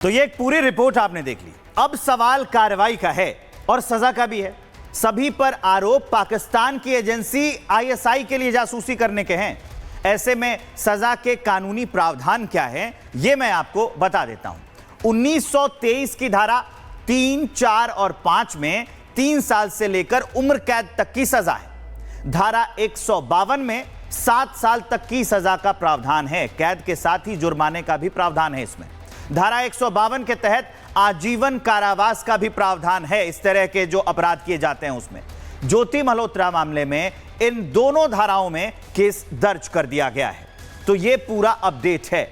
तो ये एक पूरी रिपोर्ट आपने देख ली। अब सवाल कार्रवाई का है और सजा का भी है। सभी पर आरोप पाकिस्तान की एजेंसी आईएसआई के लिए जासूसी करने के हैं। ऐसे में सजा के कानूनी प्रावधान क्या है, यह मैं आपको बता देता हूं। 1923 की धारा 3, 4 और 5 में 3 साल से लेकर उम्र कैद तक की सजा है। धारा 152 में 7 साल तक की सजा का प्रावधान है। कैद के साथ ही जुर्माने का भी प्रावधान है इसमें। धारा 152 के तहत आजीवन कारावास का भी प्रावधान है इस तरह के जो अपराध किए जाते हैं उसमें। ज्योति मल्होत्रा मामले में इन दोनों धाराओं में केस दर्ज कर दिया गया है। तो यह पूरा अपडेट है।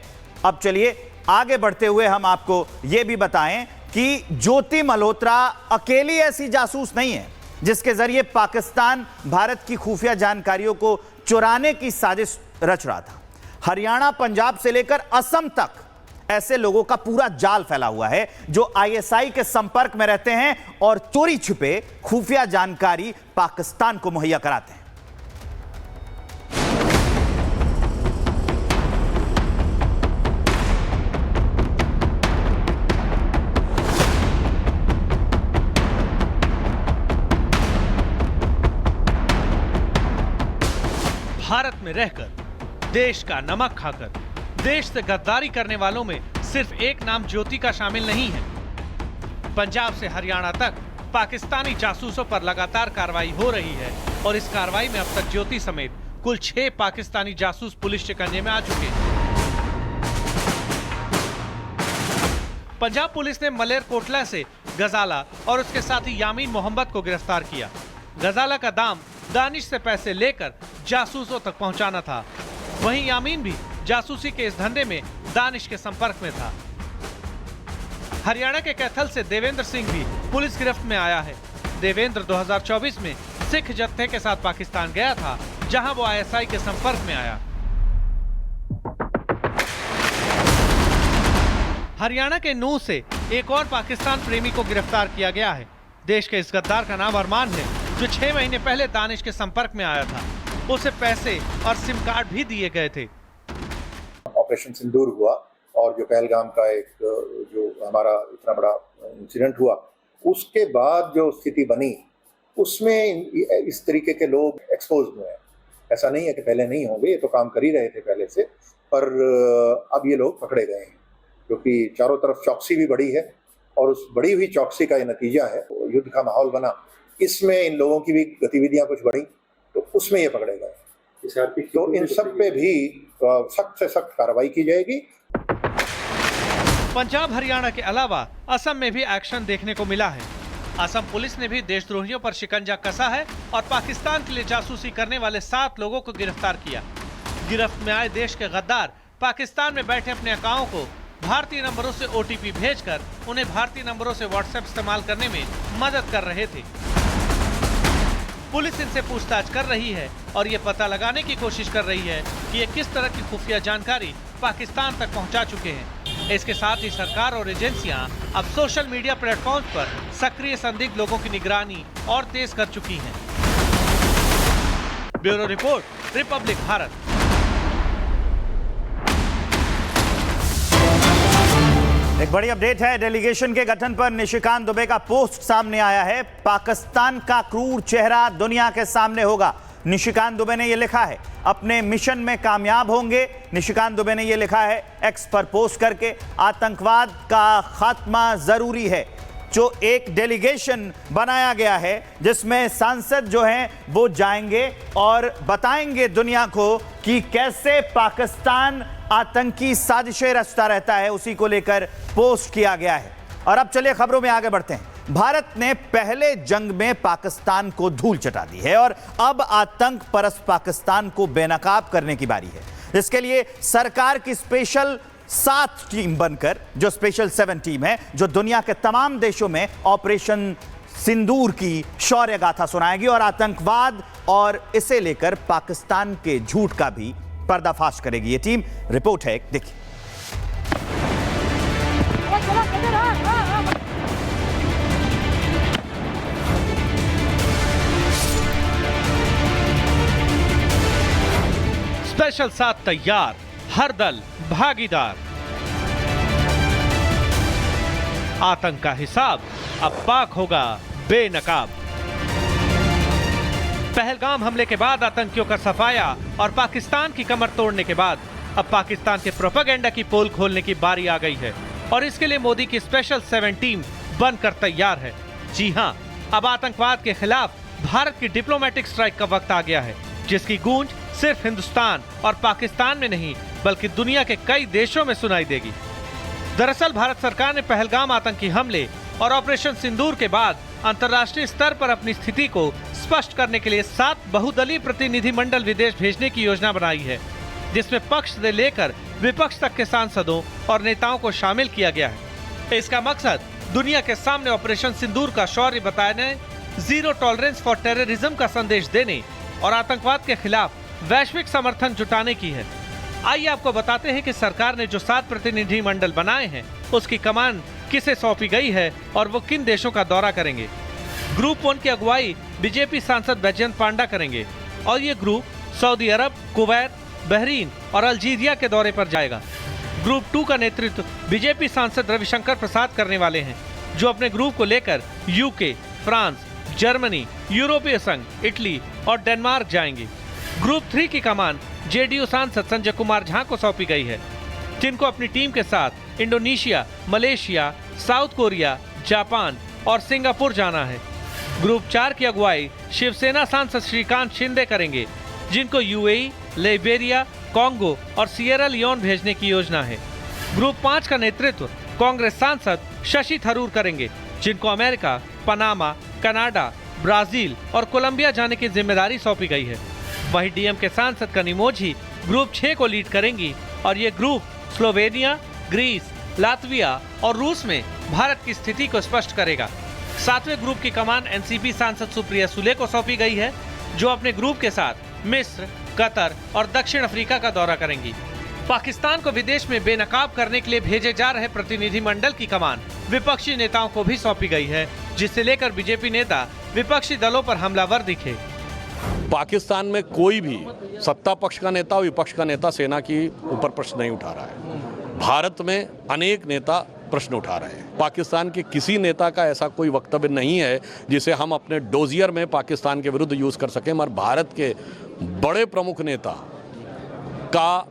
अब चलिए आगे बढ़ते हुए हम आपको यह भी बताएं कि ज्योति मल्होत्रा अकेली ऐसी जासूस नहीं है जिसके जरिए पाकिस्तान भारत की खुफिया जानकारियों को चुराने की साजिश रच रहा था। हरियाणा, पंजाब से लेकर असम तक ऐसे लोगों का पूरा जाल फैला हुआ है जो आईएसआई के संपर्क में रहते हैं और चोरी छिपे खुफिया जानकारी पाकिस्तान को मुहैया कराते हैं। भारत में रहकर, देश का नमक खाकर, देश से गद्दारी करने वालों में सिर्फ एक नाम ज्योति का शामिल नहीं है। पंजाब से हरियाणा तक पाकिस्तानी जासूसों पर लगातार कार्रवाई हो रही है और इस कार्रवाई में अब तक ज्योति समेत कुल 6 पाकिस्तानी जासूस पुलिस शिकंजे में आ चुके हैं। पंजाब पुलिस ने मलेरकोटला से गजाला और उसके साथी यामीन मोहम्मद को गिरफ्तार किया। गजाला का दाम दानिश से पैसे लेकर जासूसों तक पहुंचाना था। वहीं यामीन भी जासूसी के इस धंधे में दानिश के संपर्क में था। हरियाणा के कैथल से देवेंद्र सिंह भी पुलिस गिरफ्त में आया है। देवेंद्र 2024 में सिख जत्थे के साथ पाकिस्तान गया था, जहां वो आईएसआई के संपर्क में आया। हरियाणा के नूंह से एक और पाकिस्तान प्रेमी को गिरफ्तार किया गया है। देश के इस गद्दार का नाम अरमान है, जो 6 महीने पहले दानिश के संपर्क में आया था। उसे पैसे और सिम कार्ड भी दिए गए थे। ऑपरेशन सिंदूर हुआ और जो पहलगाम का एक जो हमारा इतना बड़ा इंसिडेंट हुआ, उसके बाद जो स्थिति बनी उसमें इस तरीके के लोग एक्सपोज हुए हैं। ऐसा नहीं है कि पहले नहीं होंगे, ये तो काम कर ही रहे थे पहले से, पर अब ये लोग पकड़े गए हैं क्योंकि चारों तरफ चौकसी भी बढ़ी है और उस बढ़ी हुई चौकसी का ये नतीजा है। युद्ध का माहौल बना, इसमें इन लोगों की भी गतिविधियां कुछ बढ़ी तो उसमें ये पकड़े गए। तो इन सब पे भी सख्त से सख्त कार्रवाई की जाएगी। पंजाब, हरियाणा के अलावा असम में भी एक्शन देखने को मिला है। असम पुलिस ने भी देशद्रोहियों पर शिकंजा कसा है और पाकिस्तान के लिए जासूसी करने वाले 7 लोगों को गिरफ्तार किया। गिरफ्त में आए देश के गद्दार पाकिस्तान में बैठे अपने अकाउं को भारतीय नंबरों से ओटीपी भेजकर उन्हें भारतीय नंबरों से व्हाट्सएप इस्तेमाल करने में मदद कर रहे थे। पुलिस इनसे पूछताछ कर रही है और ये पता लगाने की कोशिश कर रही है कि ये किस तरह की खुफिया जानकारी पाकिस्तान तक पहुंचा चुके हैं। इसके साथ ही सरकार और एजेंसियां अब सोशल मीडिया प्लेटफॉर्म्स पर सक्रिय संदिग्ध लोगों की निगरानी और तेज कर चुकी हैं। Bureau report, Republic Bharat. एक बड़ी अपडेट है। डेलीगेशन के गठन पर निशिकांत दुबे का पोस्ट सामने आया है। पाकिस्तान का क्रूर चेहरा दुनिया के सामने होगा, निशिकांत दुबे ने यह लिखा है। अपने मिशन में कामयाब होंगे, निशिकांत दुबे ने यह लिखा है एक्स पर पोस्ट करके। आतंकवाद का खात्मा जरूरी है। जो एक डेलीगेशन बनाया गया है जिसमें सांसद जो हैं वो जाएंगे और बताएंगे दुनिया को कि कैसे पाकिस्तान आतंकी साजिशें रचता रहता है, उसी को लेकर पोस्ट किया गया है। और अब चलिए खबरों में आगे बढ़ते हैं। भारत ने पहले जंग में पाकिस्तान को धूल चटा दी है और अब आतंक परस्त पाकिस्तान को बेनकाब करने की बारी है। इसके लिए सरकार की स्पेशल 7 टीम बनकर, जो स्पेशल 7 टीम है, जो दुनिया के तमाम देशों में ऑपरेशन सिंदूर की शौर्य गाथा सुनाएगी और आतंकवाद और इसे लेकर पाकिस्तान के झूठ का भी पर्दाफाश करेगी। ये टीम, रिपोर्ट है, देखिए। स्पेशल 7 तैयार, हर दल भागीदार। आतंक का हिसाब अब पाक होगा बेनकाब। पहलगाम हमले के बाद आतंकियों का सफाया और पाकिस्तान की कमर तोड़ने के बाद अब पाकिस्तान के प्रोपेगेंडा की पोल खोलने की बारी आ गई है और इसके लिए मोदी की स्पेशल 7 टीम बनकर तैयार है। जी हां, अब आतंकवाद के खिलाफ भारत की डिप्लोमेटिक स्ट्राइक का वक्त आ गया है, जिसकी गूंज सिर्फ हिंदुस्तान और पाकिस्तान में नहीं बल्कि दुनिया के कई देशों में सुनाई देगी। दरअसल भारत सरकार ने पहलगाम आतंकी हमले और ऑपरेशन सिंदूर के बाद अंतर्राष्ट्रीय स्तर पर अपनी स्थिति को स्पष्ट करने के लिए 7 बहुदलीय प्रतिनिधिमंडल विदेश भेजने की योजना बनाई है, जिसमें पक्ष से लेकर विपक्ष तक के सांसदों और नेताओं को शामिल किया गया है। इसका मकसद दुनिया के सामने ऑपरेशन सिंदूर का शौर्य बताने, जीरो टॉलरेंस फॉर टेररिज्म का संदेश देने और आतंकवाद के खिलाफ वैश्विक समर्थन जुटाने की है। आइए आपको बताते हैं कि सरकार ने जो 7 प्रतिनिधिमंडल बनाए हैं उसकी कमान किसे सौंपी गई है और वो किन देशों का दौरा करेंगे। ग्रुप 1 की अगुवाई बीजेपी सांसद बैजयंत पांडा करेंगे और ये ग्रुप सऊदी अरब, कुवैत, बहरीन और अल्जीरिया के दौरे पर जाएगा। ग्रुप 2 का नेतृत्व बीजेपी सांसद रविशंकर प्रसाद करने वाले हैं, जो अपने ग्रुप को लेकर यूके, फ्रांस, जर्मनी, यूरोपीय संघ, इटली और डेनमार्क जाएंगे। ग्रुप 3 की कमान जेडीयू सांसद संजय कुमार झा को सौंपी गई है, जिनको अपनी टीम के साथ Indonesia, Malaysia, south Korea, Japan और सिंगापुर जाना है। ग्रुप 4 की अगुवाई शिवसेना सांसद श्रीकांत शिंदे करेंगे, जिनको यूएई, लाइबेरिया, कांगो और सिएरा लियोन भेजने की योजना है। ग्रुप 5 का नेतृत्व कांग्रेस सांसद शशि थरूर करेंगे, जिनको अमेरिका, पनामा, कनाडा, ब्राजील और कोलंबिया जाने की जिम्मेदारी सौंपी गई है। वहीं डीएम के सांसद कनिमोझी ग्रुप 6 को लीड करेंगी और ये ग्रुप स्लोवेनिया, ग्रीस, लातविया और रूस में भारत की स्थिति को स्पष्ट करेगा। 7वें ग्रुप की कमान एनसीपी सांसद सुप्रिया सुले को सौंपी गई है, जो अपने ग्रुप के साथ मिस्र, कतर और दक्षिण अफ्रीका का दौरा करेंगी। पाकिस्तान को विदेश में बेनकाब करने के लिए भेजे जा रहे प्रतिनिधिमंडल की कमान विपक्षी नेताओं को भी सौंपी गई है, जिससे लेकर बीजेपी नेता विपक्षी दलों पर हमलावर दिखे। पाकिस्तान में कोई भी सत्ता पक्ष का नेता और विपक्ष का नेता सेना की ऊपर प्रश्न नहीं उठा रहा है। भारत में अनेक नेता प्रश्न उठा रहे हैं। पाकिस्तान के किसी नेता का ऐसा कोई वक्तव्य नहीं है जिसे हम अपने डोजियर में पाकिस्तान के विरुद्ध यूज कर सकें, मगर भारत के बड़े प्रमुख नेता का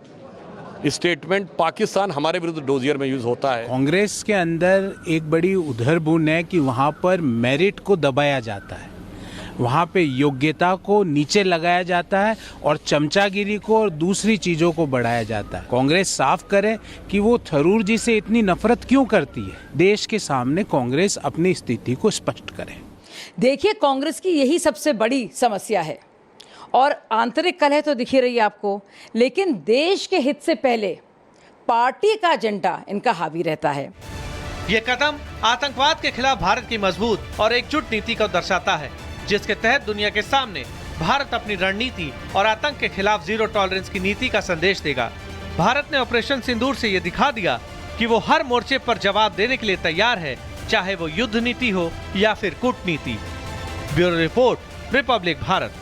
स्टेटमेंट पाकिस्तान हमारे विरुद्ध डोजियर में यूज होता है। कांग्रेस के अंदर एक बड़ी उधरबुन है कि वहाँ पर मेरिट को दबाया जाता है, वहाँ पे योग्यता को नीचे लगाया जाता है और चमचागिरी को और दूसरी चीज़ों को बढ़ाया जाता है। कांग्रेस साफ करे कि वो थरूर जी से इतनी नफरत क्यों करती है। देश के सामने कांग्रेस अपनी स्थिति को स्पष्ट करे। देखिए, कांग्रेस की यही सबसे बड़ी समस्या है और आंतरिक कलह तो दिख ही रही है आपको, लेकिन देश के हित से पहले पार्टी का एजेंडा इनका हावी रहता है। ये कदम आतंकवाद के खिलाफ भारत की मजबूत और एकजुट नीति को दर्शाता है, जिसके तहत दुनिया के सामने भारत अपनी रणनीति और आतंक के खिलाफ जीरो टॉलरेंस की नीति का संदेश देगा। भारत ने ऑपरेशन सिंदूर से ये दिखा दिया कि वो हर मोर्चे पर जवाब देने के लिए तैयार है, चाहे वो युद्ध नीति हो या फिर कूटनीति। Bureau report, Republic Bharat.